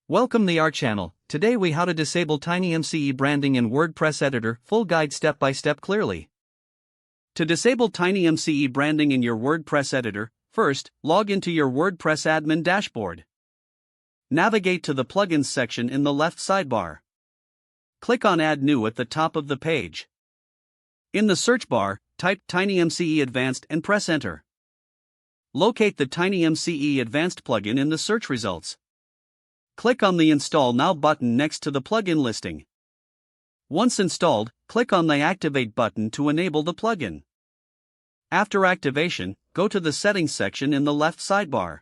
Welcome to our channel. Today we how to disable TinyMCE branding in WordPress editor, full guide step by step clearly. To disable TinyMCE branding in your WordPress editor, first, log into your WordPress admin dashboard. Navigate to the plugins section in the left sidebar. Click on Add New at the top of the page. In the search bar, type TinyMCE Advanced and press Enter. Locate the TinyMCE Advanced plugin in the search results. Click on the Install Now button next to the plugin listing. Once installed, click on the Activate button to enable the plugin. After activation, go to the Settings section in the left sidebar.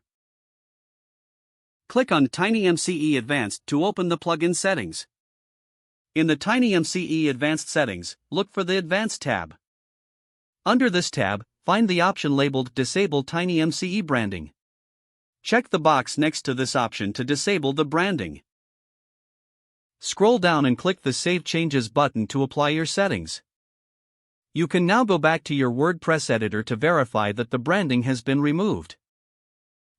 Click on TinyMCE Advanced to open the plugin settings. In the TinyMCE Advanced settings, look for the Advanced tab. Under this tab, find the option labeled Disable TinyMCE Branding. Check the box next to this option to disable the branding. Scroll down and click the Save Changes button to apply your settings. You can now go back to your WordPress editor to verify that the branding has been removed.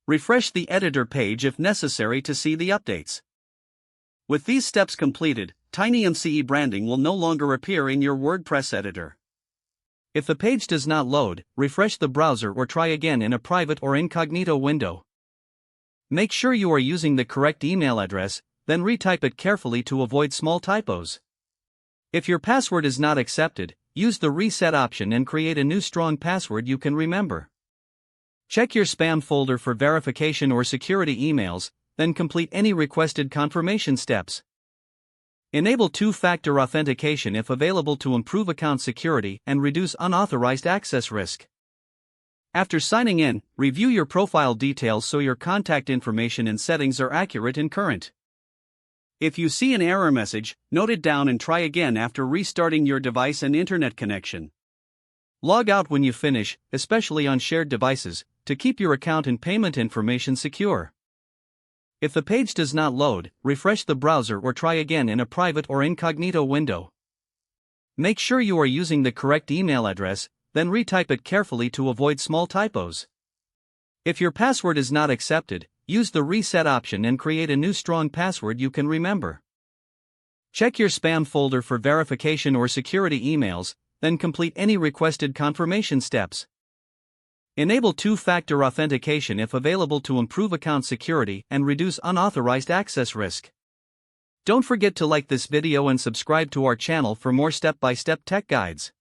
Refresh the editor page if necessary to see the updates. With these steps completed, TinyMCE branding will no longer appear in your WordPress editor. If the page does not load, refresh the browser or try again in a private or incognito window. Make sure you are using the correct email address, then retype it carefully to avoid small typos. If your password is not accepted, use the reset option and create a new strong password you can remember. Check your spam folder for verification or security emails, then complete any requested confirmation steps. Enable two-factor authentication if available to improve account security and reduce unauthorized access risk. After signing in, review your profile details so your contact information and settings are accurate and current. If you see an error message, note it down and try again after restarting your device and internet connection. Log out when you finish, especially on shared devices, to keep your account and payment information secure. If the page does not load, refresh the browser or try again in a private or incognito window. Make sure you are using the correct email address, then retype it carefully to avoid small typos. If your password is not accepted, use the reset option and create a new strong password you can remember. Check your spam folder for verification or security emails, then complete any requested confirmation steps. Enable two-factor authentication if available to improve account security and reduce unauthorized access risk. Don't forget to like this video and subscribe to our channel for more step-by-step tech guides.